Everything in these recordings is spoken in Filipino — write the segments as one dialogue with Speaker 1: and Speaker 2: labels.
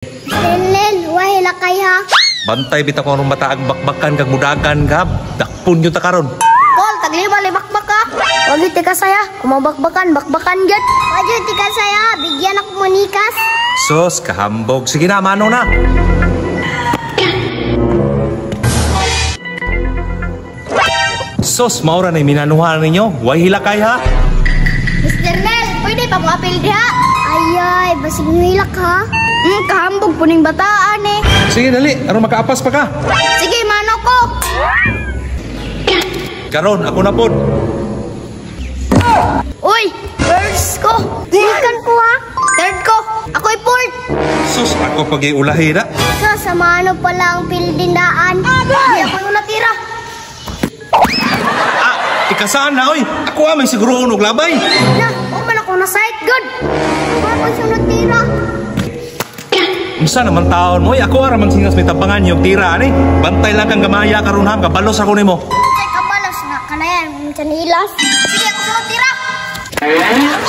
Speaker 1: Lel, wahila kay ha.
Speaker 2: Bantay bitaw ko anong mataag bakbakan kag mudagan ka. Dakpon yun ta karon.
Speaker 1: Kol, taglima libakbak ka. Wag iti ka saya, kumabakbakan, bakbakan gyud. Wag iti ka saya, bigyan ako manikas.
Speaker 2: Sos, kahambog. Sige na, mano na. Sos, maura na minanuhan ninyo. Wahila kay ha.
Speaker 1: Mr. Nel, pwede pa mo apel diha? Ayay, basig nilak ha. Kahambog puning bataan eh.
Speaker 2: Sige, dali. Ano makaapas pa ka?
Speaker 1: Sige, mano ko.
Speaker 2: Karon, ako na pod.
Speaker 1: Uy, first ko. Second ko ha. Third ko. Ako'y fourth.
Speaker 2: Sus, ako pag-iulahi na.
Speaker 1: So, sa mano pala ang pildindaan. Hindi ako yung natira.
Speaker 2: Ah, ikasaan na, oy. Ako may siguro unog labay.
Speaker 1: Na, man ako na side good. Ako yung natira.
Speaker 2: Unsa naman taon mo? Ako araman singas may tabangan yung tira, ani. Bantay lang kang gamaya karon ham, kabalos ako nimo.
Speaker 1: Say kabalos na kanayan, chanilas. Sige, ako sa natira.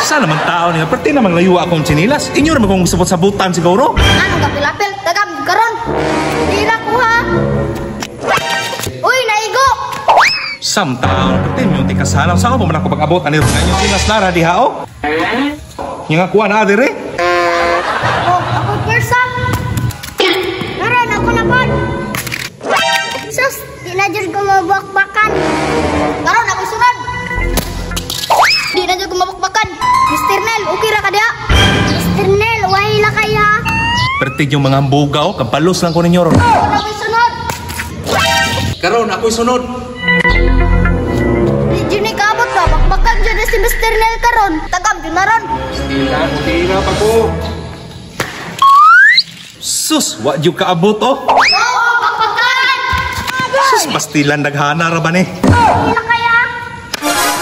Speaker 2: Sa naman taon niya, perti namang layo akong sinilas. Inyo naman kung sabot-sabutan siguro.
Speaker 1: Anong kapil-apil? Tagam, karon. Tira ko ha. Uy, naigo.
Speaker 2: Sam taon, perti yung tikasalang. Saan mo man ako pag-abot? Ano yung sinas lara di hao? Yung akuha na adire.
Speaker 1: Oh, ako first ha. Karon, ako na pod. Sus, di na dyan ko mabakbakan. Karon, ako sunod. Di na dyan ko mabakbakan. Mr. Nel, okay ra ka diha? Mr. Nel, wahila kaya.
Speaker 2: Perti yung mga bugaw, kabalos lang ko ninyo ron.
Speaker 1: Karon, ako'y sunod.
Speaker 2: Karon, ako'y sunod.
Speaker 1: Di dyan ni kaabot ka. Bakbakan dyan na si Mr. Nel karon. Tagam dyan na ron.
Speaker 2: Tira pa ko. Sus, wa yung kaabot oh.
Speaker 1: Oo, bakbakan.
Speaker 2: Sus, pastilan naghana ra ba ni?
Speaker 1: Wahila kaya.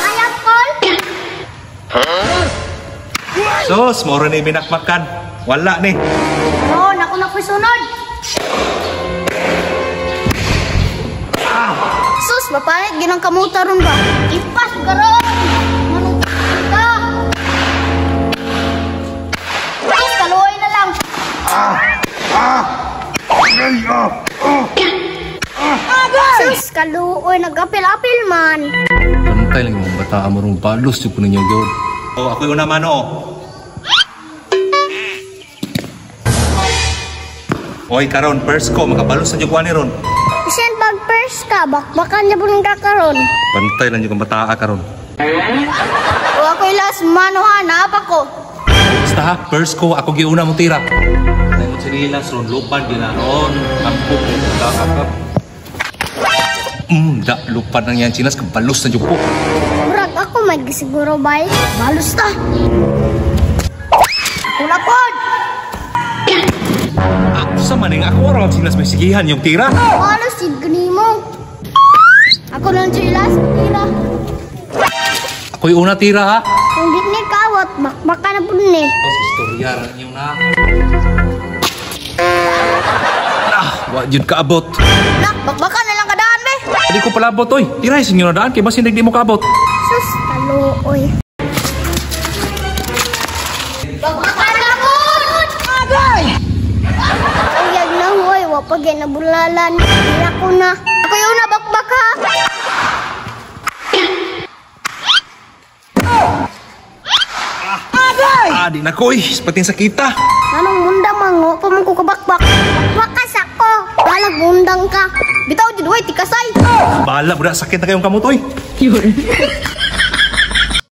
Speaker 1: Ayat, Col.
Speaker 2: Sus, moro na ibinakmakan. Wala ni.
Speaker 1: Karon, ako na ko'y sunod. Sus, mapalit ginang kamuta ron ba? Ipas, karon. Manong ka. Sus, kaluoy na lang. Sus, kaluoy. Nag-apil-apil man.
Speaker 2: Pantay lang yung bata amorong balos yung ninyo yun. Oh, ako yung naman oh. Oy, karon, first ko, makabalos na yung kuha ni ron.
Speaker 1: Siyan pag first ka, bakbakan niya po ng kakaroon.
Speaker 2: Pantay lang yung bata karon.
Speaker 1: O ako'y last manuhan, naapa ko.
Speaker 2: Basta ha, first ko, ako giuna mo tira. Ay mo sinilas ron, lupan ginaron, kampok, kakakap. Da, lupan lang yan sinas, kabalos na yung po.
Speaker 1: Murag ako magsiguro ba eh? Balos na. Ako na pod.
Speaker 2: Sa maning ako araw sinas may sigihan yung tira.
Speaker 1: Balos si mo. Ako lang silas, tira.
Speaker 2: Ako yung una tira ha.
Speaker 1: Kung di ni kawat, bakbaka na po ni.
Speaker 2: Tapos istorya rin yung na. Wag yun kaabot.
Speaker 1: Nak, bakbaka na lang kadaan be.
Speaker 2: Hindi ko palabot oy. Tiray sinyo na daan kay basin di mo kaabot.
Speaker 1: Sus, kaluoy. Bakbaka na po! Agay! Uyag na hoy, wapag yan na bulalan. Hindi ako na. Ako yung una, bakbaka.
Speaker 2: Di na ko eh. Pating sakita.
Speaker 1: Anong mundang mango? Pamang ko kabakbak. Bakbakas ako. Balag mundang ka. Bitaw din, hoy, tikasay.
Speaker 2: Bahala, budak sakit na kayong kamot oy.